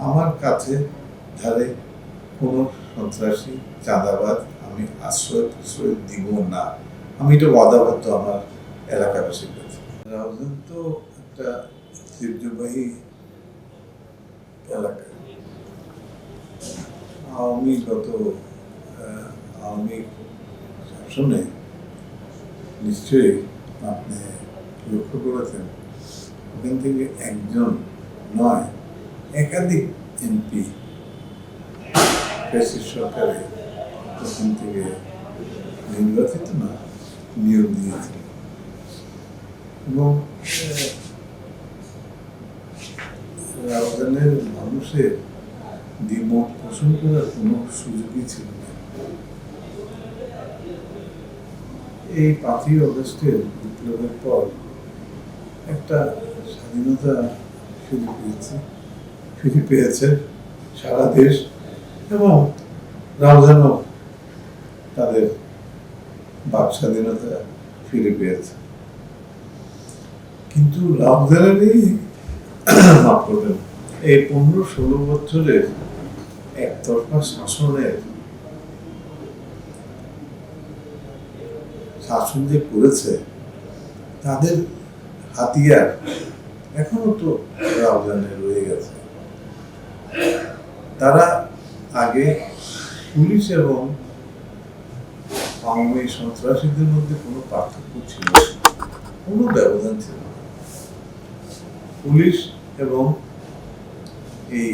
আমার কাছে ধারে কোনো সন্ত্রাসী চাঁদাবাজ আমি আশ্রয় প্রশ্রয় দিব না, আমি এটা ওয়াদাবদ্ধ আমার এলাকাবাসীর কাছে। রাউজান তো একটা ঐতিহ্যবাহী এলাকা। আওয়ামী শাসনে নিশ্চয়ই আপনি লক্ষ্য করেছেন ওখান থেকে একজন নয় একাধিক এমপি ফ্যাসিস্ট সরকারে ওখান থেকে নির্বাচিত না নিয়োগ দিয়েছে এবং রাউজানের মানুষের দ্বিমত পোষণ করার কোনো সুযোগই ছিল না। এই 5ই অগস্টের বিপ্লবের পর একটা স্বাধীনতা ফিরে পেয়েছে সারা দেশ এবং রাউজানও তাদের বাক স্বাধীনতা ফিরে পেয়েছে। কিন্তু রাউজানেরই মাফ করবেন, এই 15-16 বছরের একতরফা শাসন যে করেছে তাদের হাতিয়ার এখনো তো রাউজানে রয়ে গেছে। তারা আগে পুলিশ এবং আওয়ামী সন্ত্রাসীদের মধ্যে কোনো পার্থক্য ছিল না, কোনো ব্যবধান ছিল না। পুলিশ এবং এই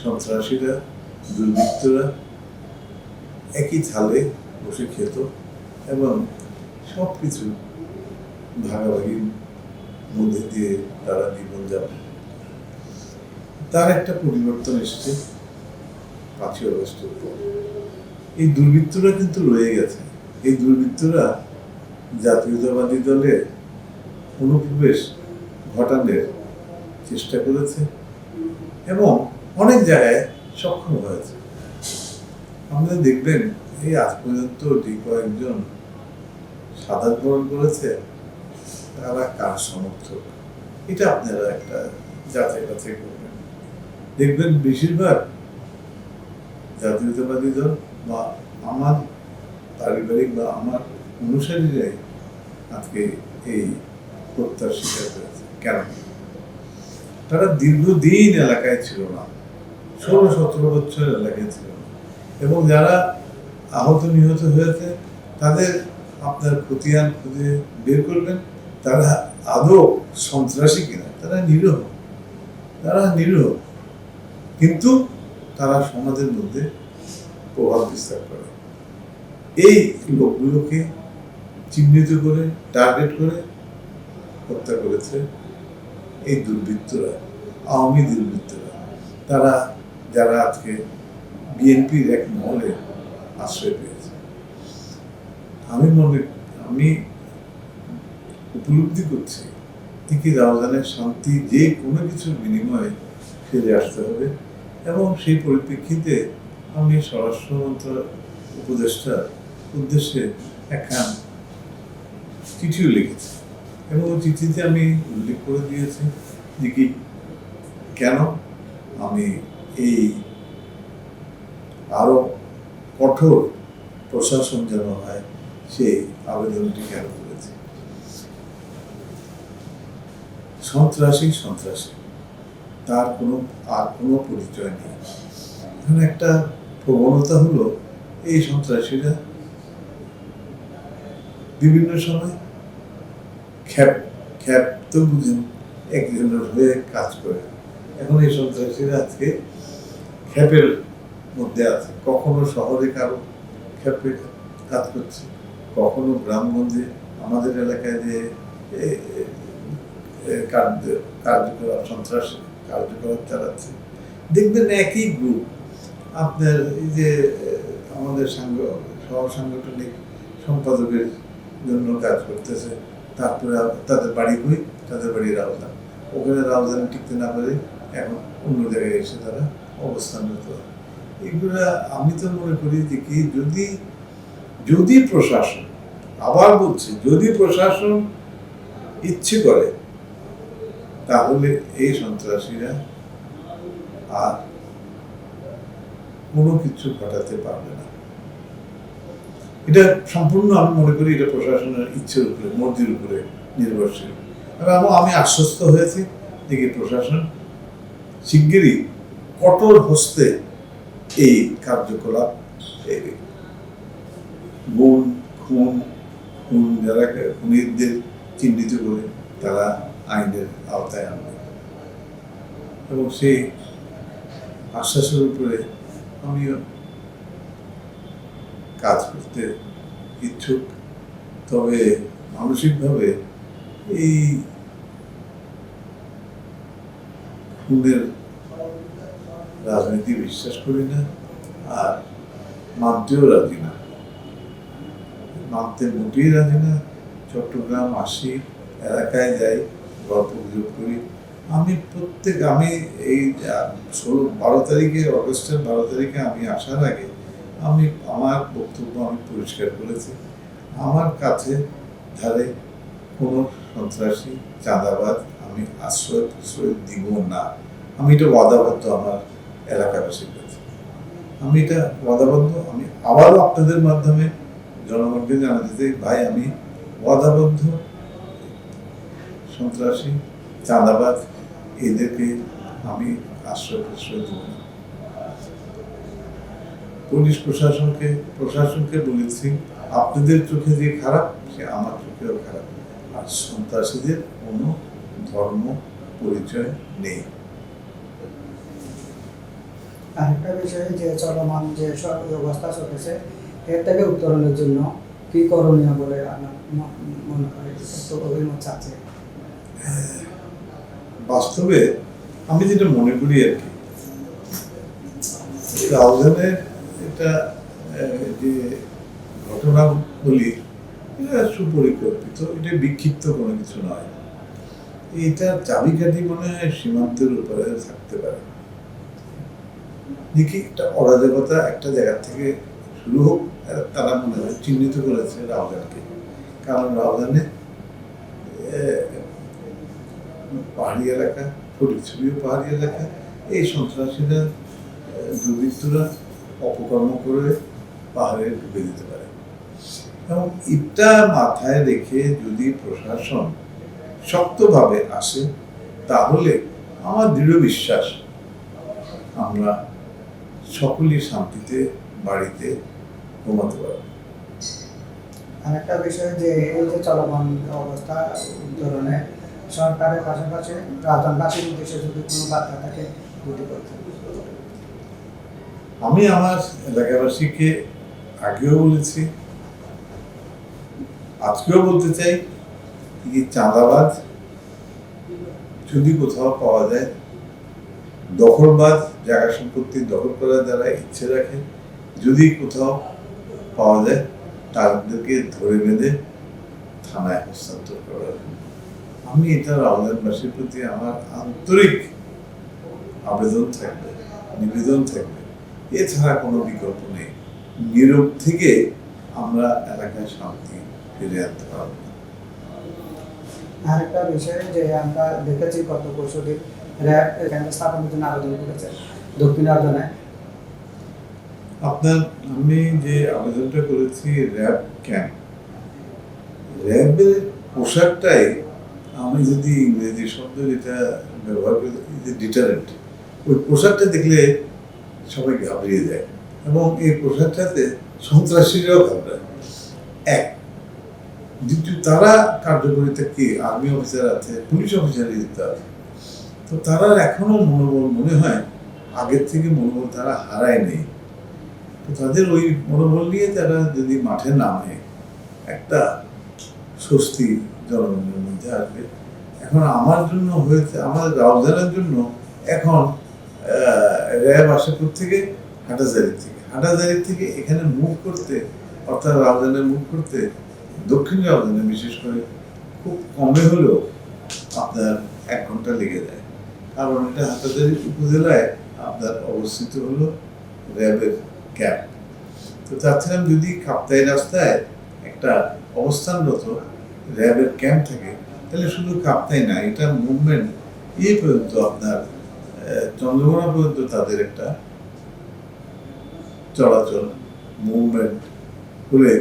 সন্ত্রাসীরা দুর্বৃত্তরা একই থালে বসে খেত এবং সব কিছু ভাগাভাগির মধ্যে দিয়ে তারা জীবনযাপন। তার একটা পরিবর্তন এসেছে 5ই অগস্টের পর। এই দুর্বৃত্তরা কিন্তু রয়ে গেছে। এই দুর্বৃত্তরা জাতীয়তাবাদী দলে অনুপ্রবেশ ঘটানোর চেষ্টা করেছে এবং অনেক জায়গায় সক্ষম হয়েছে। আপনারা দেখবেন এই আজ পর্যন্ত যে কয়েকজন শাহাদাত বরণ করেছে তারা কার সমর্থক, এটা আপনারা একটা যাচাই বাছাই করবেন। দেখবেন বেশিরভাগ জাতীয়তাবাদী দল বা আমার পারিবারিক বা আমার অনুসারীরাই আজকে এই হত্যার শিকার করেছে। কেন? তারা দীর্ঘদিন এলাকায় ছিল না, 16-17 বছর এলাকায় ছিল না এবং যারা আহত নিহত হয়েছে তাদের আপনার খতিয়ান খুঁজে বের করবেন, তারা আদৌ সন্ত্রাসী কিনা। তারা নিরীহ কিন্তু তারা সমাজের মধ্যে প্রভাব বিস্তার করে। এই লোকগুলোকে চিহ্নিত করে টার্গেট করে হত্যা করেছে এই দুর্বৃত্তরা, আওয়ামী দুর্বৃত্তরা। তারা যারা আজকে বিএনপির এক মহলে আশ্রয় পেয়েছে। আমি উপলব্ধি করছি কি রাউজানের শান্তি যে কোনো কিছুর বিনিময়ে ফিরে আসতে হবে এবং সেই পরিপ্রেক্ষিতে আমি স্বরাষ্ট্র উপদেষ্টার উদ্দেশ্যে একখান চিঠিও লিখেছি এবং ওই চিঠিতে আমি উল্লেখ করে দিয়েছি যে কি কেন আমি এই আরো কঠোর প্রশাসন যেন হয় সেই আবেদনটি কেন করেছি। সন্ত্রাসী তার কোনো পরিচয় নেই। এখানে একটা প্রবণতা হলো এই সন্ত্রাসীরা বিভিন্ন সময় খ্যাপ তো বুঝেন একজনের হয়ে কাজ করে। এখন এই সন্ত্রাসীরা আজকে খ্যাপের মধ্যে আছে, কখনো শহরে কারো খ্যাপে কাজ করছে, কখনো গ্রামগঞ্জে আমাদের এলাকায় যে সন্ত্রাস কার্যকলাপ চালাচ্ছে। দেখবেন একই গ্রুপ আপনার এই যে আমাদের সহ সাংগঠনিক সম্পাদকের জন্য কাজ করতেছে, তারপরে তাদের বাড়ি কই, তাদের বাড়ি রাউজান, ওখানে রাউজানে টিকতে না পারে এখন অন্য জায়গায় এসে তারা অবস্থানরত হয়। এগুলা আমি তো মনে করি যে কি যদি প্রশাসন, আবার বলছি, যদি প্রশাসন ইচ্ছে করে তাহলে এই সন্ত্রাসীরা আর কোনো কিছু ঘটাতে পারবে না। এটা সম্পূর্ণ আমি মনে করি এটা প্রশাসনের ইচ্ছের উপরে, মর্জির উপরে নির্ভরশীল। এবং আমি আশ্বস্ত হয়েছি যে প্রশাসন শিগগিরই কঠোর হস্তে এই কার্যকলাপ, গুণ খুন যারা খুনিদের চিহ্নিত করে তারা আইনের আওতায় আনবে, এবং সেই আশ্বাসের উপরে আমিও কাজ করতে ইচ্ছুক। তবে মানসিকভাবে এই খুনের রাজনীতি বিশ্বাস করি না, আর মানতেও রাজি না, মানতে মোটেই রাজি না। চট্টগ্রাম আসি, এলাকায় যাই, গল্প গুজব করি। আমি এই 12 তারিখে, অগস্টের 12 তারিখে আমি আসার আগে আমি আমার বক্তব্য আমি পরিষ্কার করেছি। আমার কাছে ধারে কোনো সন্ত্রাসী, চাঁদাবাজ আমি আশ্রয় দিব না। আমি এটা ওয়াদাবদ্ধ আমার এলাকাবাসীর কাছে। আমি এটা ওয়াদাবদ্ধ। আমি আবারও আপনাদের মাধ্যমে জনগণকে জানাতে চাই, ভাই আমি ওয়াদাবদ্ধ সন্ত্রাসী, চাঁদাবাজ এদেরকে আমি আশ্রয় দেব না। পুলিশ প্রশাসনকে বলেছি, আপনাদের চোখে যে খারাপ সে আমার চোখেও খারাপ। আর সন্ত্রাসীদের কোনো ধর্ম পরিচয় নেই। আরেকটা বিষয় যে চলমান যে অবস্থা চলতেছে, এর থেকে উত্তরণের জন্য কি করণীয় বলে মনে করেন, একটু অভিমত চাচ্ছে। বাস্তবে আমি যেটা মনে করি আর কি, রাউজানের এটা যে ঘটনাগুলি এটা সুপরিকল্পিত, এটা বিক্ষিপ্ত কোনো কিছু নয়। এটা চাবিকাঠি মনে হয় সীমান্তের উপরে থাকতে পারে। দেখি একটা অরাজকতা একটা জায়গা থেকে শুরু হোক, তারা মনে হয় চিহ্নিত করেছে রাউজানকে। কারণ রাউজানে পাহাড়ি এলাকা, ফটিকছড়িও পাহাড়ি এলাকা, এই সন্ত্রাসীরা, দুর্বৃত্তরা অপকর্ম করে পাহাড়ে ঢুকে দিতে পারে। এবং এটা মাথায় রেখে যদি প্রশাসন শক্তভাবে আসে, তাহলে আমার দৃঢ় বিশ্বাস আমরা সকলেই শান্তিতে বাড়িতে ঘুমাতে পারব। আরেকটা বিষয় যে এই যে চলমান অবস্থা ধরনের সরকারের পাশাপাশি রাজনবাসীর উদ্দেশ্যে যদি কোনো বার্তা থাকে যদি করতে। আমি আমার এলাকাবাসীকে আগেও বলেছি, আজকেও বলতে চাই, কি চাঁদাবাজ যদি কোথাও পাওয়া যায়, দখলবাজ জায়গা সম্পত্তি দখল করার যারা ইচ্ছে রাখে, যদি কোথাও পাওয়া যায় তাদেরকে ধরে বেঁধে থানায় হস্তান্তর করা। আমি এটা রাউজানবাসীর প্রতি আমার আন্তরিক আবেদন থাকবে, নিবেদন থাকবে। এছাড়া কোনো বিকল্প নেই। নীরব থেকে আমরা এলাকায় শান্তি ফিরে আনতে পারব না। আরেকটা বিষয় যে আমরা দেখেছি গত পরশুদিন র্যাব এখানে স্থাপনের জন্য আবেদন করেছে দক্ষিণ রাজধানীতে। আমি যে আবেদনটা করেছি র্যাব ক্যাম্প, র্যাবের পোশাকটাই আমি যদি ইংরেজি শব্দ যেটা ব্যবহার করি, যে ডিটারেন্ট, ওই পোশাকটা দেখলে সবাই ঘাবড়িয়ে যায়, এবং এই পোশাকটাতে সন্ত্রাসীরাও ঘাবড়ায়। এক, দ্বিতীয়, তারা কার্যকরিতা কি আর্মি অফিসার আছে, পুলিশ অফিসার আছে, তো তারা এখনো মনোবল মনে হয় আগের থেকে মনোবল তারা হারায় নেই। তো তাদের ওই মনোবল নিয়ে তারা যদি মাঠে নামে, একটা স্বস্তি জনগণের মধ্যে আসবে। এখন আমার জন্য হয়েছে, আমার রাউজানের জন্য এখন র্যাব আসে থেকে হাটাজারি থেকে এখানে মুভ করতে, অর্থাৎ রাউজানে মুভ করতে, দক্ষিণ রাউজানে বিশেষ করে খুব কমে হলেও আপনার 1 ঘন্টা লেগে যায়। কারণ এটা হাটাজারি উপজেলায় আপনার অবস্থিত হলো র্যাবের ক্যাম্প। তো চাচ্ছিলাম যদি কাপ্তাই রাস্তায় একটা অবস্থানরত র্যাবের ক্যাম্প থাকে, তাহলে শুধু কাপ্তাই না, এটা মুভমেন্ট পর্যন্ত আপনার চন্দ্রকোনা পর্যন্ত তাদের একটা চলাচল মুভমেন্ট হলে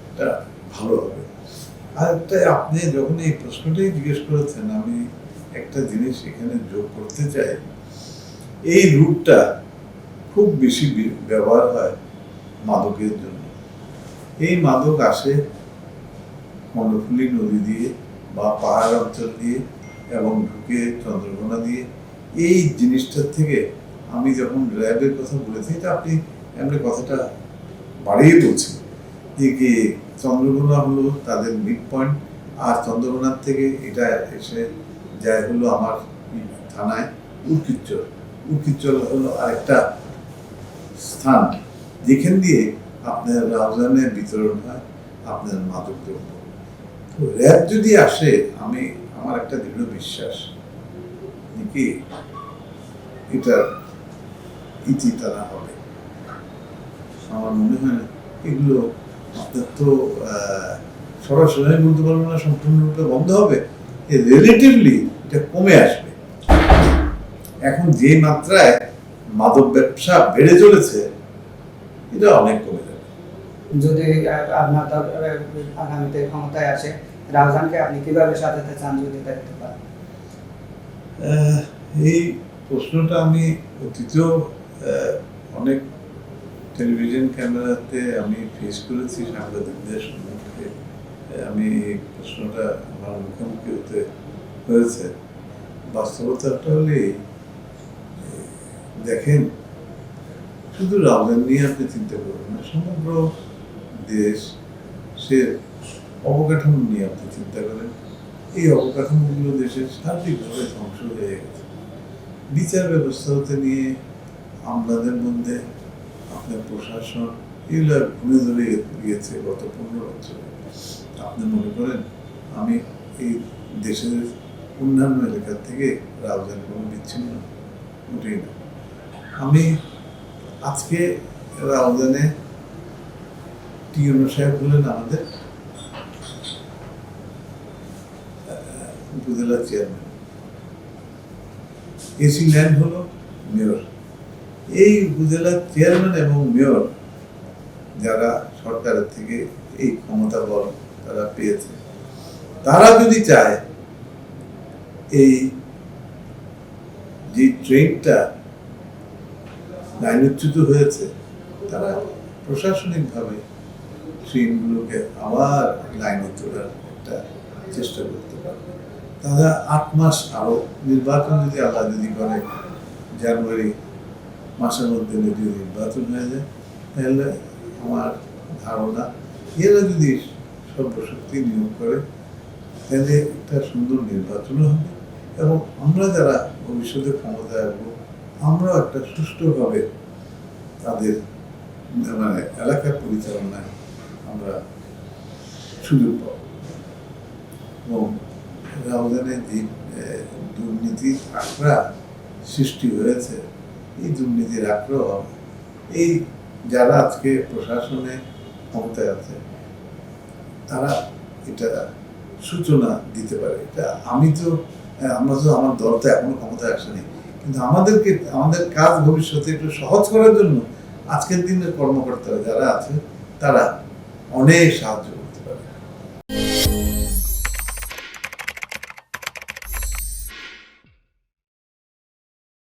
এটা ভালো হবে। আর তাই আপনি যখন এই প্রশ্নটাই জিজ্ঞেস করেছেন, আমি একটা জিনিস এখানে যোগ করতে চাই। এই রুটটা খুব বেশি ব্যবহার হয় মাদকের জন্য। এই মাদক আসে কর্ণফুলী নদী দিয়ে বা পাহাড় অঞ্চল দিয়ে এবং ঢুকে চন্দ্রকোনা দিয়ে। এই জিনিসটার থেকে আমি যখন র্যাবের কথা বলেছি, এটা আপনি এমনি কথাটা বাড়িয়ে বলছি যে কি চন্দ্রকোনা হলো তাদের মিড পয়েন্ট, আর চন্দ্রকোনার থেকে এটা এসে যায় হলো আমার থানায় উৎকিচ্চর। উৎকিচ্চর হলো আরেকটা স্থান যেখান দিয়ে আপনার রাউজানের বিতরণ হয় আপনার মাদক দ্রব্য। তো র্যাব যদি আসে, আমার একটা দৃঢ় বিশ্বাস কি এটার ইতি টানা হবে। আমার মনে হয় না এগুলো আপনার তো সরাসরি বলতে পারবো না সম্পূর্ণরূপে বন্ধ হবে, রিলেটিভলি এটা কমে আসবে। এখন যে মাত্রায় মাদক ব্যবসা বেড়ে চলেছে, এটা অনেক কমে যাবে। যদি আপনার আগামীতে ক্ষমতায় আসে, রাউজানকে আপনি কিভাবে সাজাতে চান যদি দেখতে পান? এই প্রশ্নটা আমি অতীতেও অনেক টেলিভিশন ক্যামেরাতে আমি ফেস করেছি, সাংবাদিকদের সম্মুখে আমি এই প্রশ্নটা আমার মুখোমুখি হতে হয়েছে। বাস্তবতাটা হলে দেখেন, শুধু রাউজান নিয়ে আপনি চিন্তা করবেন না, সমগ্র দেশ সে অবকাঠামো নিয়ে আপনি চিন্তা করেন। এই অবকাঠামোগুলো দেশের সার্বিকভাবে ধ্বংস হয়ে গেছে। বিচার ব্যবস্থা হতে নিয়ে আমলাদের মধ্যে আপনার প্রশাসন এগুলো ঘুরে ধরে গিয়েছে গত 15 বছরে। আপনি মনে করেন আমি এই দেশের অন্যান্য এলাকার থেকে রাউজান কোনো বিচ্ছিন্ন মোটেই না। আমি আজকে রাউজানে টিউনো সাহেব হলেন আমাদের উপজেলা চেয়ারম্যান, এসি ল্যান্ড হলো মেয়র। এই উপজেলার চেয়ারম্যান এবং মেয়র যারা সরকারের থেকে এই ক্ষমতা বল তারা পেয়েছে, তারা যদি চায় এই যে ট্রেনটা লাইনচ্যুত হয়েছে, তারা প্রশাসনিকভাবে ট্রেনগুলোকে আবার লাইনে তোলার একটা চেষ্টা করতে পারবে। তারা 8 মাস আরো নির্বাচন যদি আল্লাহ যদি করে, জানুয়ারি মাসের মধ্যে যদি নির্বাচন হয়ে যায়, তাহলে আমার ধারণা এরা যদি সর্বশক্তি নিয়োগ করে, তাহলে একটা সুন্দর নির্বাচনও হবে এবং আমরা যারা ভবিষ্যতে ক্ষমতায় আসবো, আমরাও একটা সুষ্ঠুভাবে তাদের মানে এলাকার পরিচালনায় আমরা সুযোগ পাব। এবং রাউজানে যে দুর্নীতির আঁকড়া সৃষ্টি হয়েছে, এই দুর্নীতির আঁকড়াও হবে। এই যারা আজকে প্রশাসনে ক্ষমতায় আছে, তারা এটা সূচনা দিতে পারে। এটা আমরা তো আমার দল তো এখনো ক্ষমতায় আসেনি, কিন্তু আমাদের কাজ ভবিষ্যতে একটু সহজ করার জন্য আজকের দিনের কর্মকর্তারা যারা আছে, তারা অনেক সাহায্য